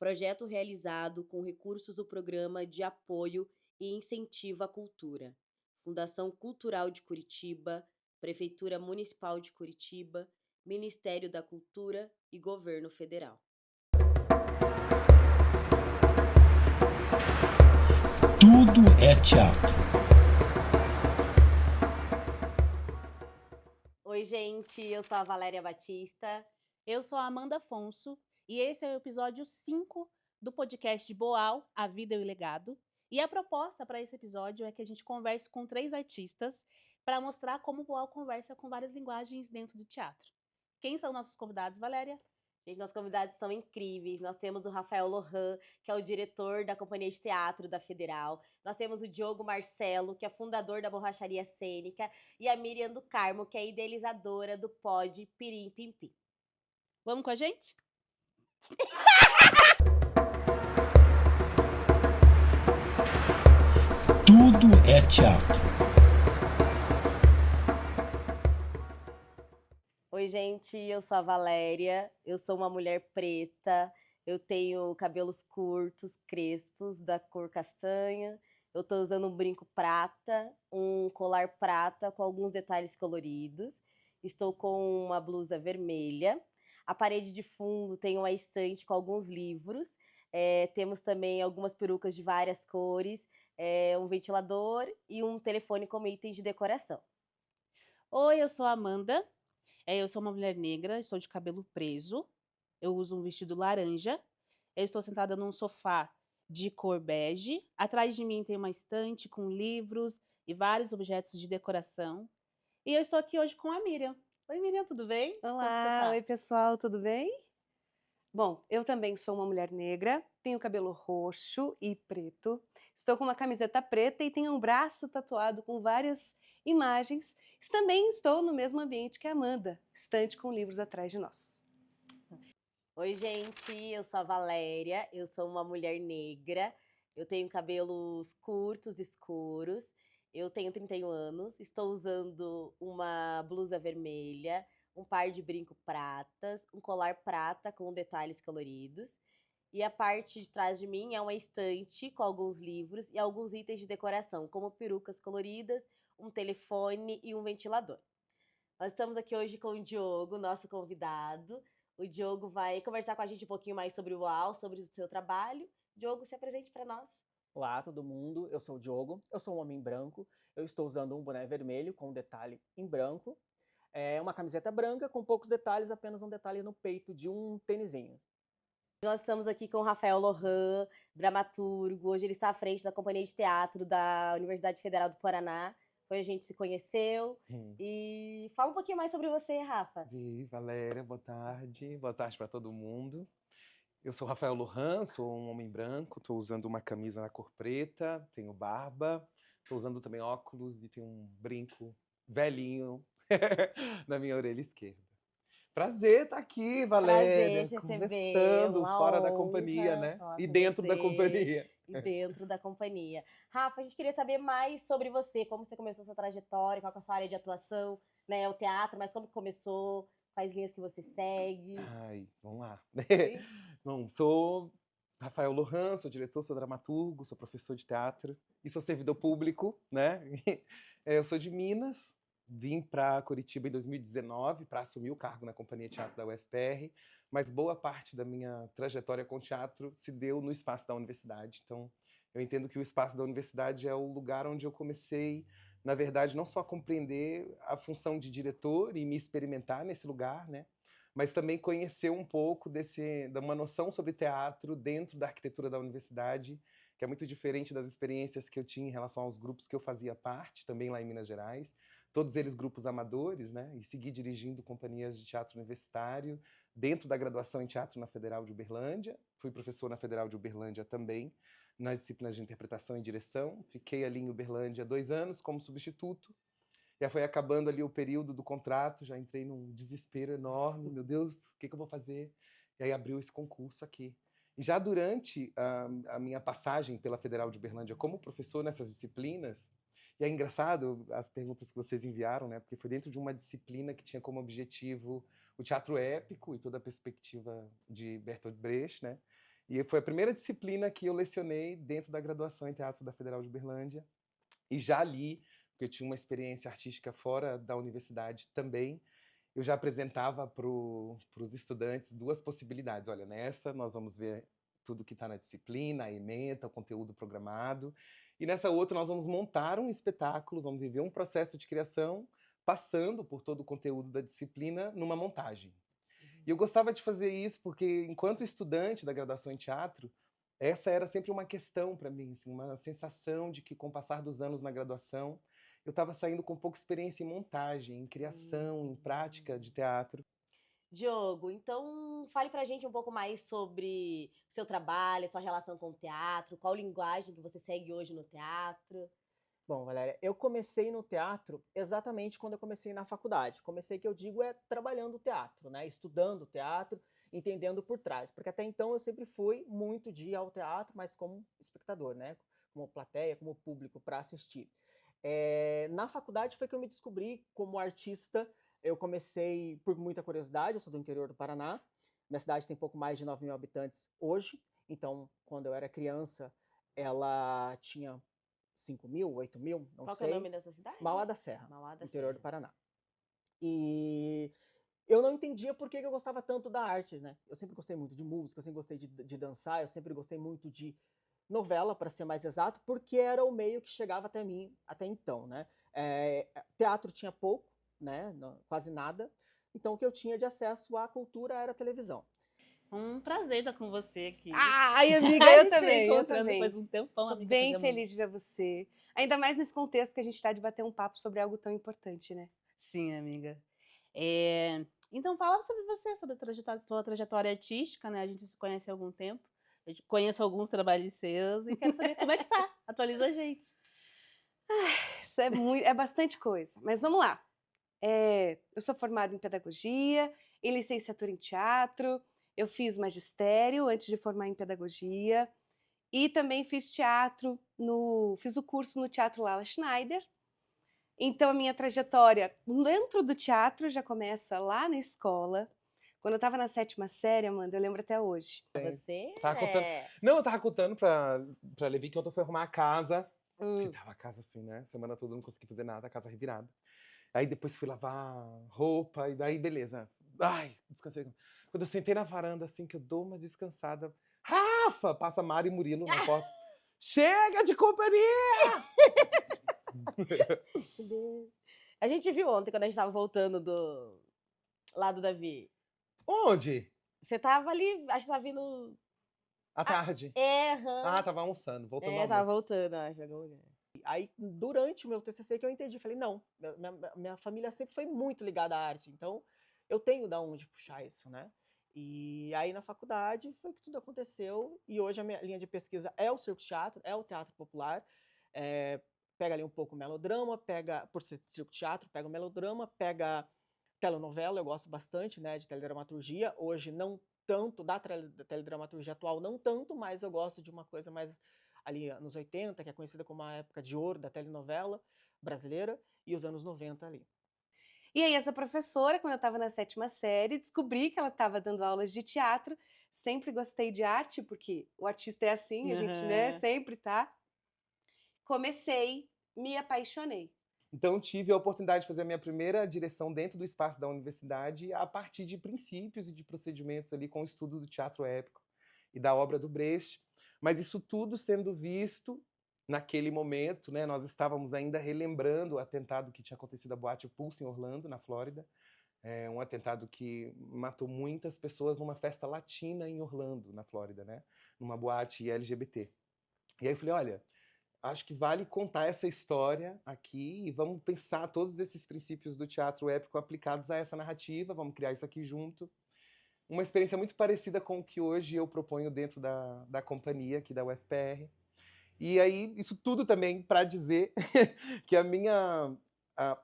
projeto realizado com recursos do Programa de Apoio e Incentivo à Cultura, Fundação Cultural de Curitiba, Prefeitura Municipal de Curitiba, Ministério da Cultura e Governo Federal. Tudo é teatro. Oi, gente, eu sou a Valéria Batista. Eu sou a Amanda Afonso e esse é o episódio 5 do podcast Boal, A Vida e o Legado. E a proposta para esse episódio é que a gente converse com 3 artistas para mostrar como o Boal conversa com várias linguagens dentro do teatro. Quem são nossos convidados, Valéria? Gente, nossos convidados são incríveis. Nós temos o Rafael Lohan, que é o diretor da Companhia de Teatro da Federal. Nós temos o Diogo Marcelo, que é fundador da Borracharia Cênica. E a Miriam do Carmo, que é idealizadora do Pod Pirim Pim Pim. Vamos com a gente? Tudo é teatro. Oi, gente, eu sou a Valéria. Eu sou uma mulher preta. Eu tenho cabelos curtos, crespos, da cor castanha. Eu tô usando um brinco prata, um colar prata com alguns detalhes coloridos. Estou com uma blusa vermelha. A parede de fundo tem uma estante com alguns livros. Temos também algumas perucas de várias cores, um ventilador e um telefone como item de decoração. Oi, eu sou a Amanda. Eu sou uma mulher negra, estou de cabelo preso. Eu uso um vestido laranja. Eu estou sentada num sofá de cor bege. Atrás de mim tem uma estante com livros e vários objetos de decoração. E eu estou aqui hoje com a Miriam. Oi, Miriam, tudo bem? Como que você Olá, tá? oi pessoal, tudo bem? Bom, eu também sou uma mulher negra, tenho cabelo roxo e preto, estou com uma camiseta preta e tenho um braço tatuado com várias imagens. Também estou no mesmo ambiente que a Amanda, estante com livros atrás de nós. Oi, gente, eu sou a Valéria, eu sou uma mulher negra, eu tenho cabelos curtos, escuros, eu tenho 31 anos, estou usando uma blusa vermelha, um par de brinco pratas, um colar prata com detalhes coloridos, e a parte de trás de mim é uma estante com alguns livros e alguns itens de decoração, como perucas coloridas, um telefone e um ventilador. Nós estamos aqui hoje com o Diogo, nosso convidado. O Diogo vai conversar com a gente um pouquinho mais sobre o UAU, sobre o seu trabalho. Diogo, se apresente para nós. Olá, todo mundo. Eu sou o Diogo. Eu sou um homem branco. Eu estou usando um boné vermelho com um detalhe em branco. É uma camiseta branca com poucos detalhes, apenas um detalhe no peito de um tênisinho. Nós estamos aqui com o Rafael Lohan, dramaturgo. Hoje ele está à frente da Companhia de Teatro da Universidade Federal do Paraná. Foi a gente se conheceu. E fala um pouquinho mais sobre você, Rafa. Valéria, boa tarde. Boa tarde para todo mundo. Eu sou Rafael Lohan, sou um homem branco, estou usando uma camisa na cor preta, tenho barba, estou usando também óculos e tenho um brinco velhinho na minha orelha esquerda. Prazer estar aqui, Valéria, Prazer te conversando receber, fora da uma companhia, honra né? falar E com dentro da você. companhia. E dentro da companhia. Rafa, a gente queria saber mais sobre você, como você começou a sua trajetória, qual é a sua área de atuação, né? O teatro, mas como começou, quais linhas que você segue. Ai, vamos lá. Bom, sou Rafael Lohan, sou diretor, sou dramaturgo, sou professor de teatro e sou servidor público, né? Eu sou de Minas, vim para Curitiba em 2019 para assumir o cargo na Companhia de Teatro da UFPR, mas boa parte da minha trajetória com teatro se deu no espaço da universidade. Então, eu entendo que o espaço da universidade é o lugar onde eu comecei, na verdade, não só a compreender a função de diretor e me experimentar nesse lugar, né? Mas também conhecer um pouco de uma noção sobre teatro dentro da arquitetura da universidade, que é muito diferente das experiências que eu tinha em relação aos grupos que eu fazia parte, também lá em Minas Gerais, todos eles grupos amadores, né? E segui dirigindo companhias de teatro universitário, dentro da graduação em teatro na Federal de Uberlândia, fui professor na Federal de Uberlândia também, nas disciplinas de interpretação e direção, fiquei ali em Uberlândia 2 anos como substituto, já foi acabando ali o período do contrato, já entrei num desespero enorme, meu Deus, o que eu vou fazer? E aí abriu esse concurso aqui. E já durante a minha passagem pela Federal de Uberlândia como professor nessas disciplinas, e é engraçado as perguntas que vocês enviaram, né? Porque foi dentro de uma disciplina que tinha como objetivo o teatro épico e toda a perspectiva de Bertolt Brecht, né? E foi a primeira disciplina que eu lecionei dentro da graduação em teatro da Federal de Uberlândia. E já ali, porque eu tinha uma experiência artística fora da universidade também, eu já apresentava para os estudantes duas possibilidades. Olha, nessa nós vamos ver tudo que está na disciplina, a ementa, o conteúdo programado. E nessa outra nós vamos montar um espetáculo, vamos viver um processo de criação, passando por todo o conteúdo da disciplina numa montagem. E eu gostava de fazer isso porque, enquanto estudante da graduação em teatro, essa era sempre uma questão para mim, assim, uma sensação de que, com o passar dos anos na graduação, eu estava saindo com pouca experiência em montagem, em criação, em prática de teatro. Diogo, então fale pra gente um pouco mais sobre o seu trabalho, a sua relação com o teatro, qual linguagem que você segue hoje no teatro. Bom, Valéria, eu comecei no teatro exatamente quando eu comecei na faculdade. Comecei, que eu digo, é trabalhando o teatro, né? Estudando o teatro, entendendo por trás. Porque até então eu sempre fui muito de ir ao teatro, mas como espectador, né? Como plateia, como público para assistir. Na faculdade foi que eu me descobri como artista. Eu comecei por muita curiosidade, eu sou do interior do Paraná. Minha cidade tem pouco mais de 9 mil habitantes hoje. Então, quando eu era criança, ela tinha 5 mil, 8 mil, não Qual que é o sei. nome dessa cidade? Mauá da Serra, Mauá da interior Serra. do Paraná. E eu não entendia por que eu gostava tanto da arte, né? Eu sempre gostei muito de música, eu sempre gostei de dançar, eu sempre gostei muito de novela, para ser mais exato, porque era o meio que chegava até mim até então, né? Teatro tinha pouco, né? Quase nada. Então o que eu tinha de acesso à cultura era a televisão. Um prazer estar com você aqui. Ai, amiga, A eu gente se também, eu encontrando também. faz um tempão, Tô amiga. bem fazia feliz de ver você. Ainda mais nesse contexto que a gente tá de bater um papo sobre algo tão importante, né? Sim, amiga. Então, fala sobre você, sobre a tua trajetória artística, né? A gente se conhece há algum tempo. Eu conheço alguns trabalhos seus e quero saber como é que tá. Atualiza a gente. Isso é bastante coisa. Mas vamos lá. Eu sou formada em pedagogia, em licenciatura em teatro, eu fiz magistério antes de formar em pedagogia e também fiz teatro, fiz o curso no Teatro Lala Schneider. Então a minha trajetória dentro do teatro já começa lá na escola. Quando eu estava na 7ª série, Amanda, eu lembro até hoje. Você Tava contando... Não, eu tava contando pra Levi que ontem eu fui arrumar a casa. Que tava a casa assim, né? Semana toda eu não consegui fazer nada, a casa revirada. Aí depois fui lavar roupa, e daí beleza. Ai, descansei. Quando eu sentei na varanda, assim, que eu dou uma descansada. Rafa! Passa Mari e Murilo na porta. Chega de companhia! A gente viu ontem, quando a gente tava voltando do lado do Davi. Onde? Você tava ali, acho que tava vindo. À tarde. Aham. Tava almoçando, voltando ao Tava almoço. voltando, acho. Algum lugar. Aí, durante o meu TCC, que eu entendi, falei, não, minha família sempre foi muito ligada à arte, então eu tenho da onde puxar isso, né? E aí, na faculdade, foi que tudo aconteceu, e hoje a minha linha de pesquisa é o circo-teatro, é o teatro popular, pega ali um pouco o melodrama, por ser circo-teatro, pega o melodrama, pega telenovela, eu gosto bastante, né, de teledramaturgia, hoje não tanto, da teledramaturgia atual não tanto, mas eu gosto de uma coisa mais ali anos 80, que é conhecida como a época de ouro da telenovela brasileira, e os anos 90 ali. E aí essa professora, quando eu estava na 7ª série, descobri que ela estava dando aulas de teatro. Sempre gostei de arte, porque o artista é assim, a gente, né, sempre tá. Comecei, me apaixonei. Então tive a oportunidade de fazer a minha primeira direção dentro do espaço da universidade a partir de princípios e de procedimentos ali com o estudo do teatro épico e da obra do Brecht. Mas isso tudo sendo visto naquele momento, né? Nós estávamos ainda relembrando o atentado que tinha acontecido à Boate Pulse em Orlando, na Flórida. Um atentado que matou muitas pessoas numa festa latina em Orlando, na Flórida, né? Numa boate LGBT. E aí eu falei, olha, acho que vale contar essa história aqui e vamos pensar todos esses princípios do teatro épico aplicados a essa narrativa, vamos criar isso aqui junto. Uma experiência muito parecida com o que hoje eu proponho dentro da companhia aqui da UFPR. E aí, isso tudo também para dizer que a minha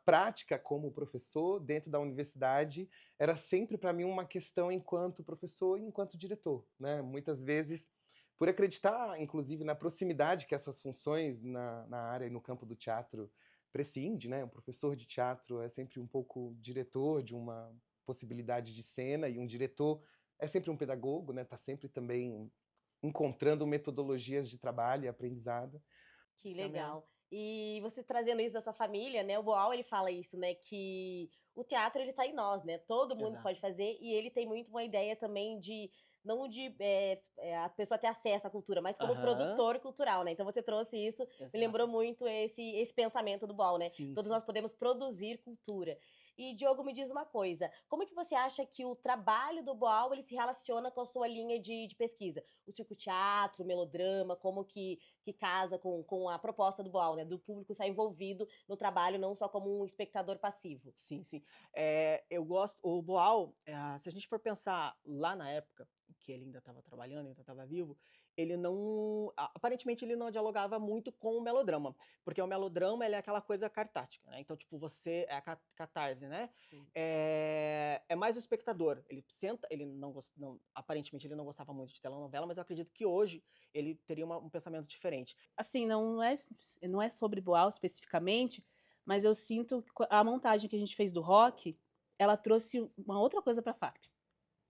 prática como professor dentro da universidade era sempre para mim uma questão enquanto professor e enquanto diretor, né? Muitas vezes, por acreditar, inclusive, na proximidade que essas funções na área e no campo do teatro prescinde, né? Um professor de teatro é sempre um pouco diretor de uma possibilidade de cena, e um diretor é sempre um pedagogo, né? Tá sempre também encontrando metodologias de trabalho e aprendizado. Que Isso é mesmo. legal. E você trazendo isso da sua família, né? O Boal, ele fala isso, né? Que o teatro, ele tá em nós, né? Todo mundo Exato. pode fazer. E ele tem muito uma ideia também de, não de a pessoa ter acesso à cultura, mas como Aham. produtor cultural, né? Então você trouxe isso, Exato. me lembrou muito esse pensamento do Boal, né? Sim, Todos sim. nós podemos produzir cultura. E, Diogo, me diz uma coisa. Como é que você acha que o trabalho do Boal, ele se relaciona com a sua linha de pesquisa? O circo-teatro, o melodrama, como que casa com a proposta do Boal, né? Do público estar envolvido no trabalho, não só como um espectador passivo. Sim, sim. Eu gosto. O Boal, se a gente for pensar lá na época que ele ainda estava trabalhando, ainda estava vivo, ele não. Aparentemente, ele não dialogava muito com o melodrama, porque o melodrama ele é aquela coisa cartática, né? Então, tipo, você. É a catarse, né? Sim. É mais o espectador. Ele senta, ele aparentemente, ele não gostava muito de telenovela, mas eu acredito que hoje ele teria um pensamento diferente. Assim, não é sobre Boal especificamente, mas eu sinto que a montagem que a gente fez do rock, ela trouxe uma outra coisa pra FAP.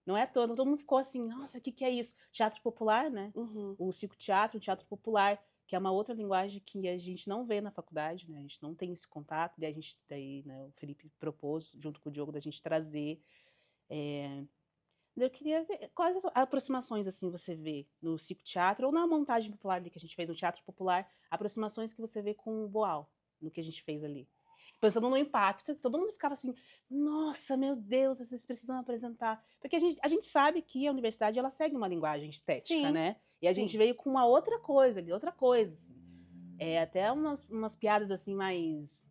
Não é todo mundo ficou assim, nossa, o que é isso? Teatro popular, né? Uhum. O circo-teatro, o teatro popular, que é uma outra linguagem que a gente não vê na faculdade, né? A gente não tem esse contato, daí, né, o Felipe propôs, junto com o Diogo, da gente trazer. Eu queria ver quais as aproximações, assim, você vê no circo-teatro, ou na montagem popular ali que a gente fez no teatro popular, aproximações que você vê com o Boal, no que a gente fez ali. Pensando no impacto, todo mundo ficava assim, nossa, meu Deus, vocês precisam apresentar. Porque a gente sabe que a universidade, ela segue uma linguagem estética, Sim, né? E a sim. gente veio com uma outra coisa ali, outra coisa, assim. Até umas piadas, assim, mais...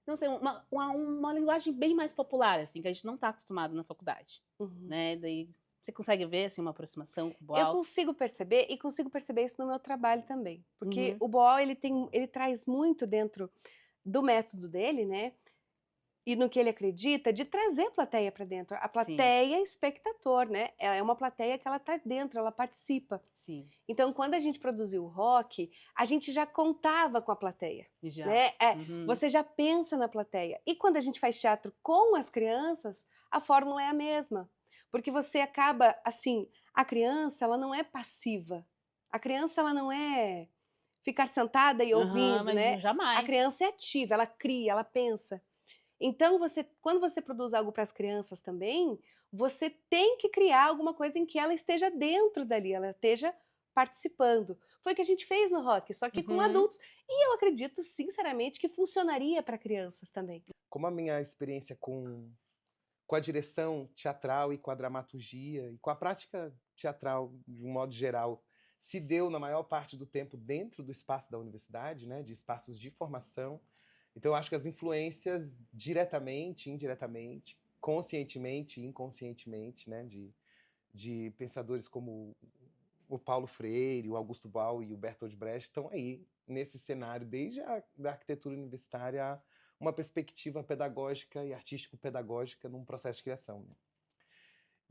Não sei, uma linguagem bem mais popular, assim, que a gente não está acostumado na faculdade, Uhum. né? Daí você consegue ver, assim, uma aproximação com o Eu Boal? consigo perceber, e consigo perceber isso no meu trabalho também. Porque Uhum. o Boal, ele traz muito dentro do método dele, né? E no que ele acredita, de trazer a plateia para dentro. A plateia é espectador, né? Ela é uma plateia que ela tá dentro, ela participa. Sim, Então, quando a gente produziu o rock, a gente já contava com a plateia, já. né? Uhum. Você já pensa na plateia. E quando a gente faz teatro com as crianças, a fórmula é a mesma. Porque você acaba, assim, a criança, ela não é passiva. A criança, ela não é ficar sentada e Aham, ouvindo, mas né? jamais. A criança é ativa, ela cria, ela pensa. Então, quando você produz algo para as crianças também, você tem que criar alguma coisa em que ela esteja dentro dali, ela esteja participando. Foi o que a gente fez no rock, só que com Uhum. adultos. E eu acredito, sinceramente, que funcionaria para crianças também. Como a minha experiência com a direção teatral e com a dramaturgia e com a prática teatral de um modo geral se deu na maior parte do tempo dentro do espaço da universidade, né, de espaços de formação. Então eu acho que as influências diretamente, indiretamente, conscientemente e inconscientemente, né, de pensadores como o Paulo Freire, o Augusto Boal e o Bertolt Brecht estão aí nesse cenário desde da arquitetura universitária a uma perspectiva pedagógica e artístico-pedagógica num processo de criação, né?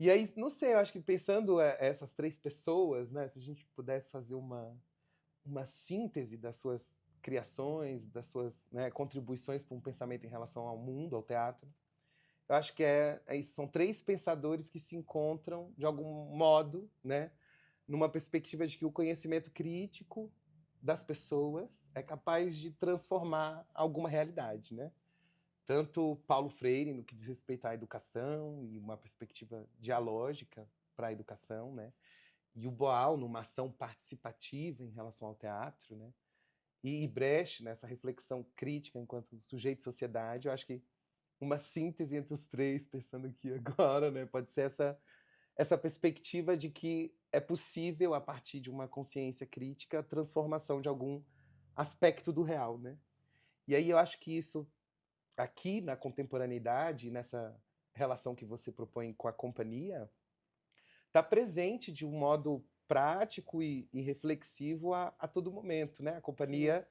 E aí, não sei, eu acho que pensando essas três pessoas, né, se a gente pudesse fazer uma síntese das suas criações, das suas, né, contribuições para um pensamento em relação ao mundo, ao teatro, eu acho que é isso, são três pensadores que se encontram, de algum modo, né, numa perspectiva de que o conhecimento crítico das pessoas é capaz de transformar alguma realidade, né? Tanto Paulo Freire, no que diz respeito à educação e uma perspectiva dialógica para a educação, né? E o Boal, numa ação participativa em relação ao teatro, né? E Brecht, nessa reflexão crítica enquanto sujeito de sociedade, eu acho que uma síntese entre os três, pensando aqui agora, né? Pode ser essa perspectiva de que é possível, a partir de uma consciência crítica, a transformação de algum aspecto do real, né? E aí eu acho que isso, aqui na contemporaneidade, nessa relação que você propõe com a companhia, está presente de um modo prático e reflexivo a todo momento, né? A companhia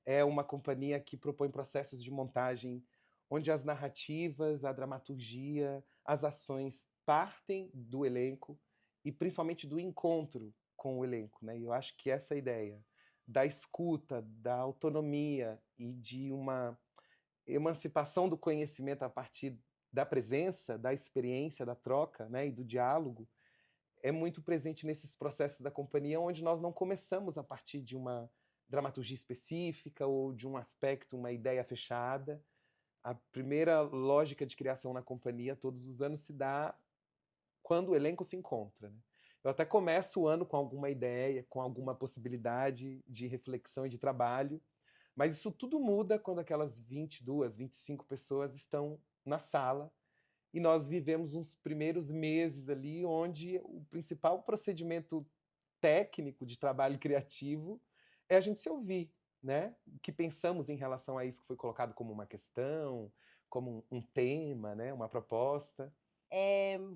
é uma companhia que propõe processos de montagem onde as narrativas, a dramaturgia, as ações partem do elenco e principalmente do encontro com o elenco, né? E eu acho que essa ideia da escuta, da autonomia e de uma emancipação do conhecimento a partir da presença, da experiência, da troca, né, e do diálogo, é muito presente nesses processos da companhia, onde nós não começamos a partir de uma dramaturgia específica ou de um aspecto, uma ideia fechada. A primeira lógica de criação na companhia, todos os anos, se dá quando o elenco se encontra, né? Eu até começo o ano com alguma ideia, com alguma possibilidade de reflexão e de trabalho, mas isso tudo muda quando aquelas 22, 25 pessoas estão na sala e nós vivemos uns primeiros meses ali onde o principal procedimento técnico de trabalho criativo é a gente se ouvir, né? O que pensamos em relação a isso que foi colocado como uma questão, como um tema, né? Uma proposta.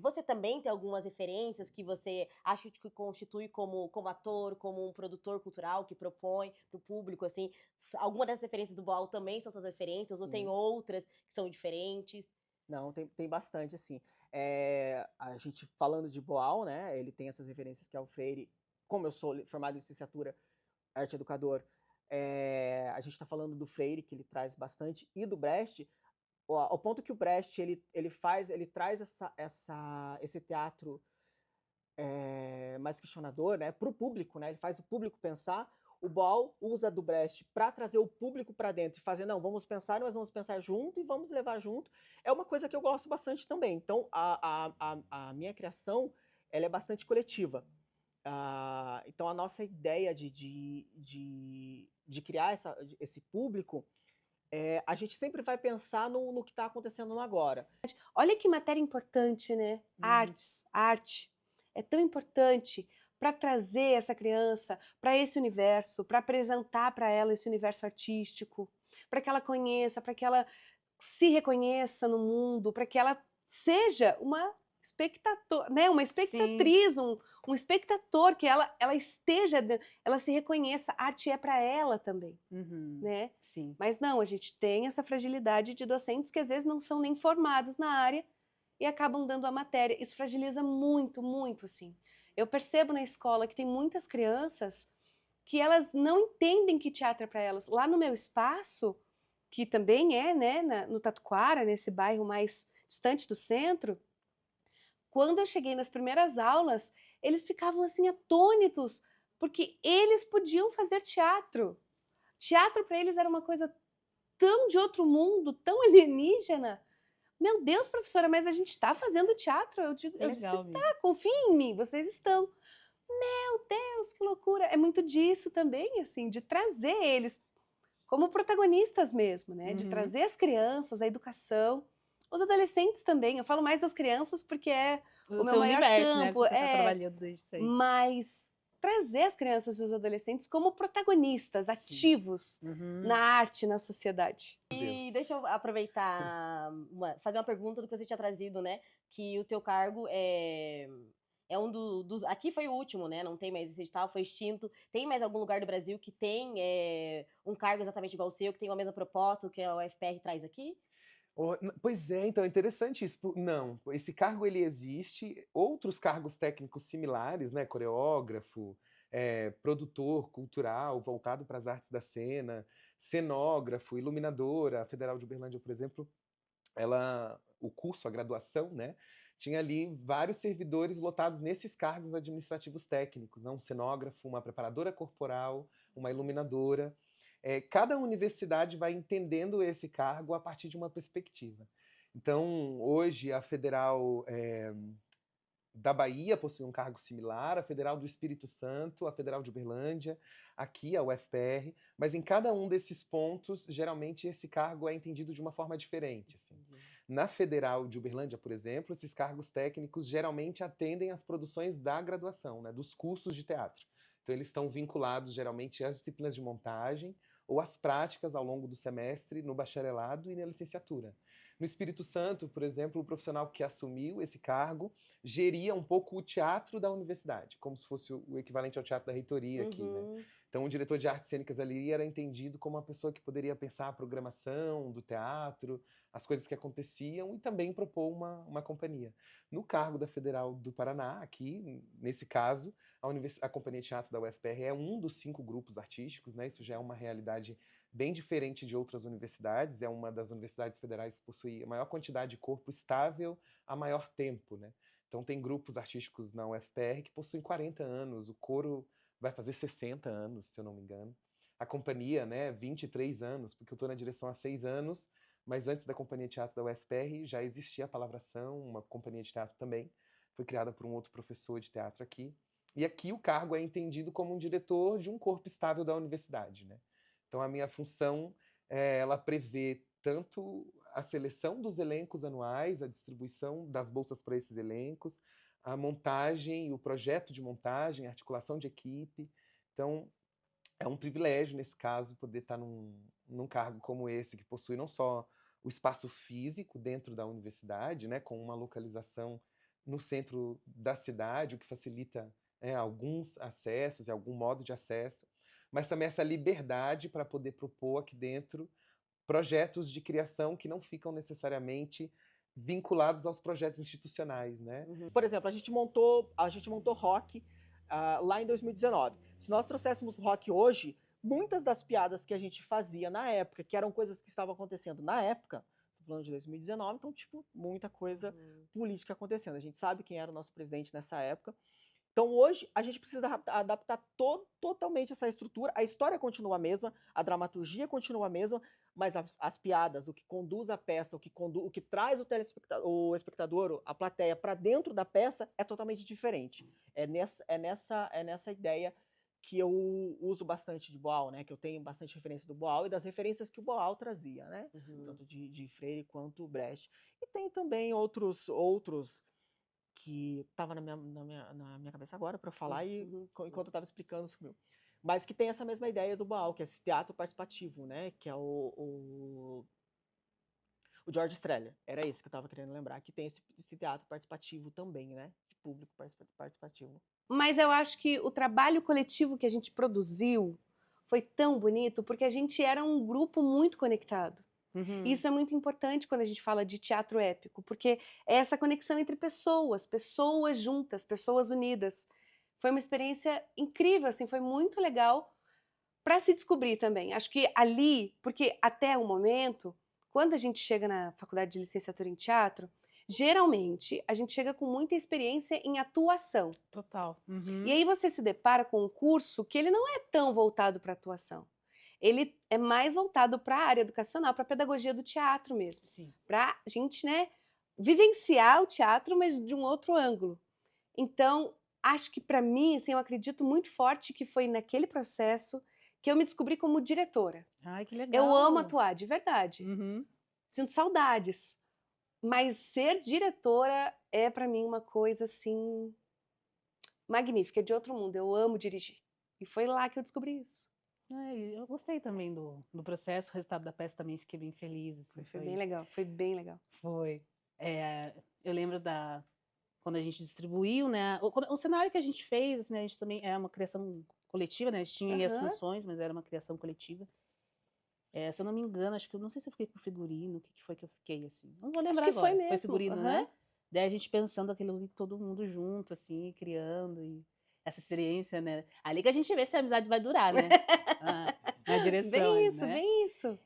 Você também tem algumas referências que você acha que constitui como ator, como um produtor cultural que propõe para o público, assim? Alguma dessas referências do Boal também são suas referências? Ou tem Sim. outras que são diferentes? Não, tem bastante, assim. A gente falando de Boal, né? Ele tem essas referências que é o Freire. Como eu sou formado em licenciatura, arte educador, a gente está falando do Freire, que ele traz bastante, e do Brecht, ao ponto que o Brecht ele traz esse teatro mais questionador, né, para o público, né? Ele faz o público pensar. O Boal usa do Brecht para trazer o público para dentro e fazer, não, vamos pensar, mas vamos pensar junto e vamos levar junto. É uma coisa que eu gosto bastante também. Então, a minha criação, ela é bastante coletiva. Então, a nossa ideia de criar esse público, a gente sempre vai pensar no que está acontecendo no agora. Olha que matéria importante, né? Arte. É tão importante para trazer essa criança para esse universo, para apresentar para ela esse universo artístico, para que ela conheça, para que ela se reconheça no mundo, para que ela seja uma espectador, né? Uma espectatriz, um espectador, que ela esteja, ela se reconheça. A arte é para ela também, né? Sim. Mas não, a gente tem essa fragilidade de docentes que às vezes não são nem formados na área e acabam dando a matéria. Isso fragiliza muito, muito, assim. Eu percebo na escola que tem muitas crianças que elas não entendem que teatro é para elas. Lá no meu espaço, que também é, né, no Tatuquara, nesse bairro mais distante do centro, quando eu cheguei nas primeiras aulas, eles ficavam assim atônitos, porque eles podiam fazer teatro. Teatro para eles era uma coisa tão de outro mundo, tão alienígena. Meu Deus, professora, mas a gente está fazendo teatro? Eu disse, tá, confia em mim, vocês estão. Meu Deus, que loucura! É muito disso também, assim, de trazer eles como protagonistas mesmo, né? De trazer as crianças, a educação, os adolescentes também. Eu falo mais das crianças porque é o meu maior universo, né? campo. Que você tá trabalhando desde sempre. Mas trazer as crianças e os adolescentes como protagonistas, ativos na arte, na sociedade. E deixa eu aproveitar, fazer uma pergunta do que você tinha trazido, né? Que o teu cargo é um dos... Aqui foi o último, né? Não tem mais esse edital, foi extinto. Tem mais algum lugar do Brasil que tem um cargo exatamente igual ao seu, que tem a mesma proposta que a UFPR traz aqui? Pois é, então é interessante isso. Não, esse cargo ele existe, outros cargos técnicos similares, né, coreógrafo, produtor cultural voltado para as artes da cena, cenógrafo, iluminadora. A Federal de Uberlândia, por exemplo, o curso, a graduação, né, tinha ali vários servidores lotados nesses cargos administrativos técnicos, né, um cenógrafo, uma preparadora corporal, uma iluminadora. Cada universidade vai entendendo esse cargo a partir de uma perspectiva. Então, hoje, a Federal da Bahia possui um cargo similar, a Federal do Espírito Santo, a Federal de Uberlândia, aqui a UFPR, mas em cada um desses pontos, geralmente, esse cargo é entendido de uma forma diferente. Assim. Na Federal de Uberlândia, por exemplo, esses cargos técnicos geralmente atendem às produções da graduação, né, dos cursos de teatro. Então, eles estão vinculados, geralmente, às disciplinas de montagem ou às práticas ao longo do semestre no bacharelado e na licenciatura. No Espírito Santo, por exemplo, o profissional que assumiu esse cargo geria um pouco o teatro da universidade, como se fosse o equivalente ao teatro da reitoria aqui, né? Então, o diretor de artes cênicas ali era entendido como uma pessoa que poderia pensar a programação do teatro, as coisas que aconteciam e também propor uma companhia. No cargo da Federal do Paraná, aqui, nesse caso, a Companhia de Teatro da UFPR é um dos 5 grupos artísticos, né? Isso já é uma realidade bem diferente de outras universidades, é uma das universidades federais que possui a maior quantidade de corpo estável a maior tempo, né? Então tem grupos artísticos na UFPR que possuem 40 anos, o coro vai fazer 60 anos, se eu não me engano. A companhia, né, 23 anos, porque eu estou na direção há 6 anos, mas antes da Companhia de Teatro da UFPR já existia a Palavração, uma companhia de teatro também, foi criada por um outro professor de teatro aqui. E aqui o cargo é entendido como um diretor de um corpo estável da universidade, né? Então a minha função, ela prevê tanto a seleção dos elencos anuais, a distribuição das bolsas para esses elencos, a montagem, o projeto de montagem, a articulação de equipe. Então, é um privilégio, nesse caso, poder estar num cargo como esse, que possui não só o espaço físico dentro da universidade, né, com uma localização no centro da cidade, o que facilita alguns acessos e algum modo de acesso, mas também essa liberdade para poder propor aqui dentro projetos de criação que não ficam necessariamente vinculados aos projetos institucionais, né? Por exemplo, a gente montou rock lá em 2019. Se nós trouxéssemos rock hoje, muitas das piadas que a gente fazia na época, que eram coisas que estavam acontecendo na época, falando de 2019, então, tipo, muita coisa política acontecendo. A gente sabe quem era o nosso presidente nessa época. Então, hoje, a gente precisa adaptar totalmente essa estrutura. A história continua a mesma, a dramaturgia continua a mesma, mas as piadas, o que conduz a peça, o que traz o espectador, a plateia, para dentro da peça é totalmente diferente. É nessa ideia que eu uso bastante de Boal, né? Que eu tenho bastante referência do Boal e das referências que o Boal trazia, né? Tanto de Freire quanto Brecht. E tem também outros que estava na minha cabeça agora para eu falar enquanto eu estava explicando sobre. Mas que tem essa mesma ideia do Boal, que é esse teatro participativo, né? Que é o George Streller. Era esse que eu estava querendo lembrar, que tem esse teatro participativo também, né? De público participativo. Mas eu acho que o trabalho coletivo que a gente produziu foi tão bonito porque a gente era um grupo muito conectado. Isso é muito importante quando a gente fala de teatro épico, porque é essa conexão entre pessoas juntas, pessoas unidas. Foi uma experiência incrível, assim, foi muito legal para se descobrir também. Acho que ali, porque até o momento, quando a gente chega na faculdade de licenciatura em teatro, geralmente a gente chega com muita experiência em atuação. Total. E aí você se depara com um curso que ele não é tão voltado para atuação. Ele é mais voltado para a área educacional, para a pedagogia do teatro mesmo. Para a gente, né, vivenciar o teatro, mas de um outro ângulo. Então, acho que para mim, assim, eu acredito muito forte que foi naquele processo que eu me descobri como diretora. Ai, que legal. Eu amo atuar, de verdade. Sinto saudades. Mas ser diretora é para mim uma coisa, assim, magnífica, de outro mundo. Eu amo dirigir. E foi lá que eu descobri isso. Eu gostei também do processo, o resultado da peça também, fiquei bem feliz. Assim, foi bem legal, foi bem legal. Foi. Eu lembro quando a gente distribuiu, né? O cenário que a gente fez, assim, a gente também é uma criação coletiva, né? A gente tinha as funções, mas era uma criação coletiva. Se eu não me engano, acho que eu não sei se eu fiquei com figurino, o que foi que eu fiquei, assim. Não vou lembrar acho que agora. Foi mesmo. Foi figurino, né? Daí a gente pensando aquilo ali, todo mundo junto, assim, criando e essa experiência, né? Ali que a gente vê se a amizade vai durar, né? Na direção. Bem isso, né? bem isso.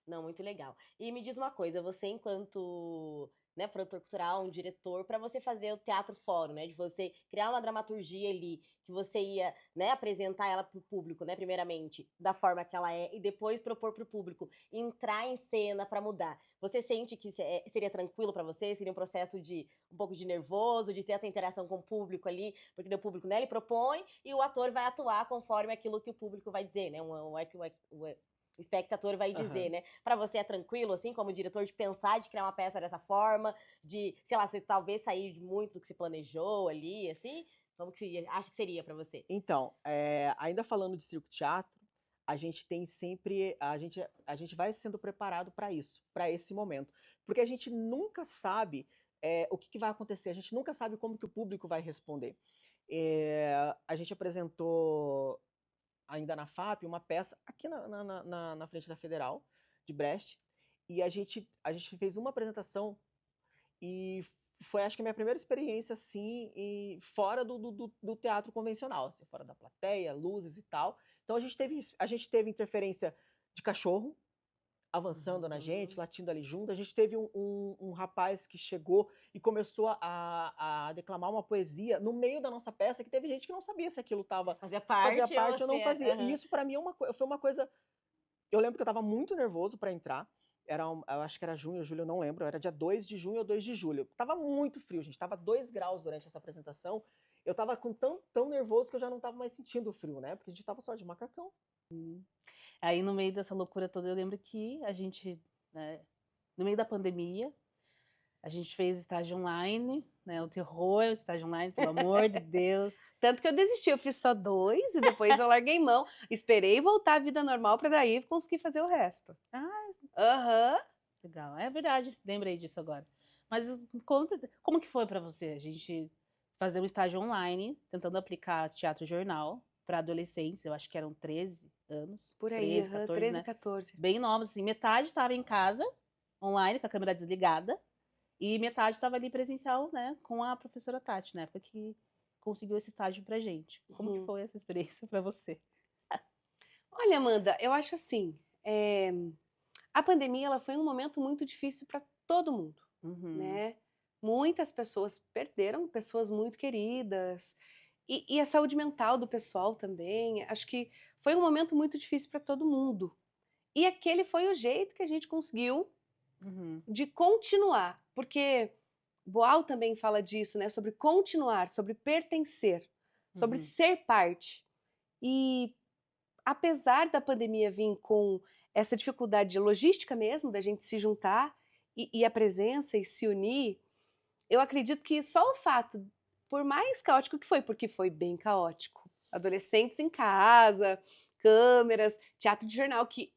Não, muito legal. E me diz uma coisa, você enquanto, né, produtor cultural, um diretor, para você fazer o teatro fórum, né, de você criar uma dramaturgia ali, que você ia, né, apresentar ela para o público, né, primeiramente, da forma que ela é, e depois propor para o público entrar em cena para mudar. Você sente que seria tranquilo para você? Seria um processo de um pouco de nervoso, de ter essa interação com o público ali, porque o público, né, ele propõe e o ator vai atuar conforme aquilo que o público vai dizer, né, o espectador vai dizer, né? Pra você é tranquilo, assim, como diretor, de pensar, de criar uma peça dessa forma, de, sei lá, você talvez sair de muito do que você planejou ali, assim? Como que você acha que seria pra você? Então, ainda falando de circo teatro, a gente tem sempre, a gente vai sendo preparado para isso, para esse momento. Porque a gente nunca sabe o que vai acontecer, a gente nunca sabe como que o público vai responder. A gente apresentou ainda na FAP, uma peça aqui na frente da Federal, de Brecht, e a gente fez uma apresentação e foi, acho que, a minha primeira experiência, assim, fora do teatro convencional, assim, fora da plateia, luzes e tal. Então a gente teve interferência de cachorro, avançando na gente, latindo ali junto. A gente teve um rapaz que chegou e começou a declamar uma poesia no meio da nossa peça, que teve gente que não sabia se aquilo Fazia fazia parte parte ou não você... fazia. E aham. isso pra mim foi uma coisa... Eu lembro que eu tava muito nervoso pra entrar. Eu acho que era junho ou julho, eu não lembro. Era dia 2 de junho ou 2 de julho. Tava muito frio, gente. Tava 2 graus durante essa apresentação. Eu tava tão nervoso que eu já não tava mais sentindo o frio, né? Porque a gente tava só de macacão. Aí, no meio dessa loucura toda, eu lembro que a gente, né, no meio da pandemia, a gente fez estágio online, né? O terror, o estágio online, pelo amor de Deus. Tanto que eu desisti, eu fiz só 2 e depois eu larguei mão. Esperei voltar à vida normal para daí conseguir fazer o resto. Aham. Legal, é verdade, lembrei disso agora. Mas conta, como que foi pra você a gente fazer um estágio online, tentando aplicar teatro jornal para adolescentes, eu acho que eram 13 anos, Por aí, 13, 14, 13, né? 14. Bem novos, assim, metade estava em casa, online, com a câmera desligada, e metade estava ali presencial, né, com a professora Tati, na época que conseguiu esse estágio pra gente. Como que foi essa experiência pra você? Olha, Amanda, eu acho assim, a pandemia ela foi um momento muito difícil para todo mundo, né? Muitas pessoas perderam pessoas muito queridas e a saúde mental do pessoal também. Acho que foi um momento muito difícil para todo mundo. E aquele foi o jeito que a gente conseguiu de continuar, porque Boal também fala disso, né? Sobre continuar, sobre pertencer, sobre ser parte. E apesar da pandemia vir com essa dificuldade de logística mesmo, da gente se juntar e a presença e se unir, eu acredito que só o fato, por mais caótico que foi, porque foi bem caótico, adolescentes em casa, câmeras, teatro de jornal, que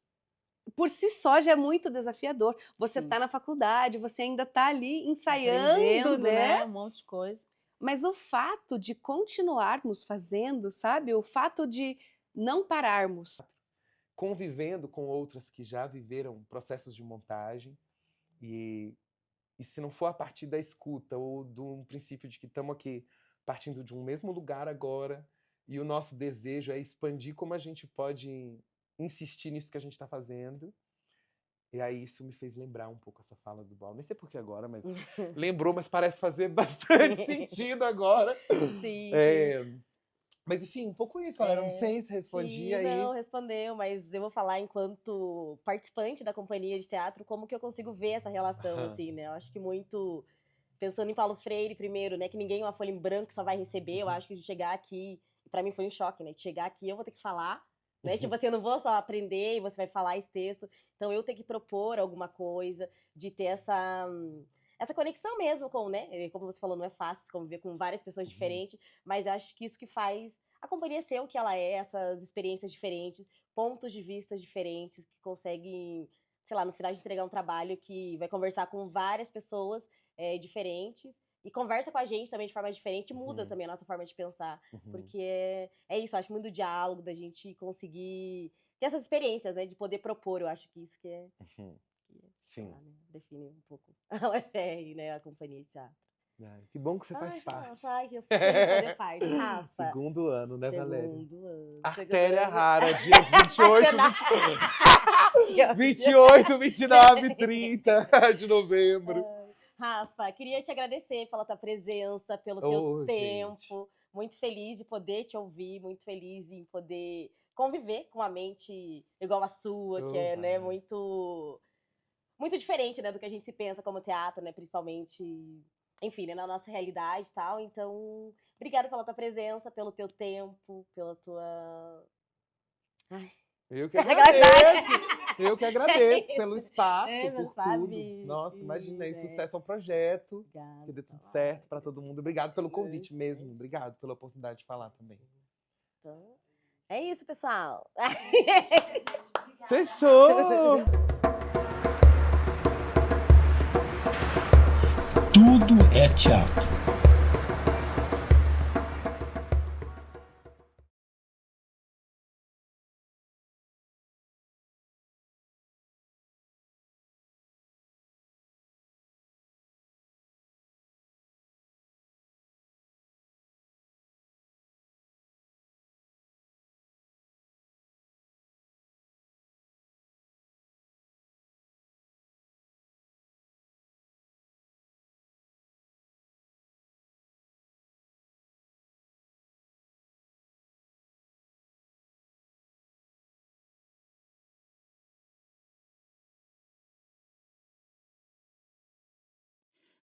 por si só já é muito desafiador. Você Sim. está na faculdade, você ainda está ali ensaiando, Aprendendo, né? Um monte de coisa. Mas o fato de continuarmos fazendo, sabe? O fato de não pararmos. Convivendo com outras que já viveram processos de montagem e se não for a partir da escuta ou do princípio de que estamos aqui partindo de um mesmo lugar agora e o nosso desejo é expandir como a gente pode insistir nisso que a gente está fazendo. E aí isso me fez lembrar um pouco essa fala do Bal. Nem sei por que agora, mas lembrou, mas parece fazer bastante sentido agora. Sim, Mas enfim, um pouco isso, galera. Não sei se respondi sim, aí. não, respondeu, mas eu vou falar enquanto participante da companhia de teatro, como que eu consigo ver essa relação, assim, né? Eu acho que muito, pensando em Paulo Freire primeiro, né? Que ninguém é uma folha em branco só vai receber, eu acho que de chegar aqui, pra mim foi um choque, né? De chegar aqui eu vou ter que falar, né? Tipo assim, eu não vou só aprender e você vai falar esse texto, então eu tenho que propor alguma coisa, de ter essa conexão mesmo com, né? Como você falou, não é fácil conviver com várias pessoas diferentes, mas acho que isso que faz a companhia ser o que ela é, essas experiências diferentes, pontos de vista diferentes, que conseguem, sei lá, no final de entregar um trabalho que vai conversar com várias pessoas diferentes e conversa com a gente também de forma diferente e muda também a nossa forma de pensar. Porque é isso, eu acho muito diálogo, da gente conseguir ter essas experiências, né? De poder propor, eu acho que isso que é... Sim. Lá, né, define um pouco a UFR, né? A companhia de teatro. Ai, que bom que você faz parte. Rafa, ai, que eu fico feliz de fazer parte, Rafa. Segundo ano, né, Valéria? Segundo ano. Artéria segundo ano. rara, dias 28, 29 e 30 de novembro. Rafa, queria te agradecer pela tua presença, pelo Ô, teu tempo. Muito feliz de poder te ouvir, muito feliz em poder conviver com uma mente igual a sua, que é, né, muito diferente, né, do que a gente se pensa como teatro, né, principalmente, enfim, né, na nossa realidade e tal. Então, obrigada pela tua presença, pelo teu tempo, pela tua... Ai. Eu que agradeço. Eu que agradeço pelo espaço, por tudo. Nossa, imagina aí, sucesso ao projeto. Obrigada, Que dê tudo certo para todo mundo. Obrigado pelo convite mesmo. Obrigado pela oportunidade de falar também. Então, é isso, pessoal. Fechou! Tudo é teatro.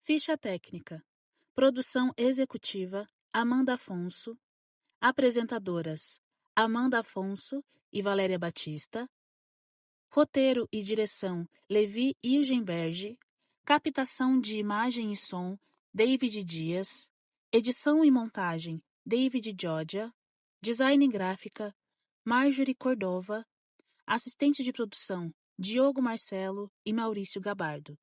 Ficha técnica. Produção executiva, Amanda Afonso. Apresentadoras, Amanda Afonso e Valéria Batista. Roteiro e direção, Levi Irgenberg. Captação de imagem e som, David Dias. Edição e montagem, David Jodia. Design gráfica, Marjorie Cordova. Assistente de produção, Diogo Marcelo e Maurício Gabardo.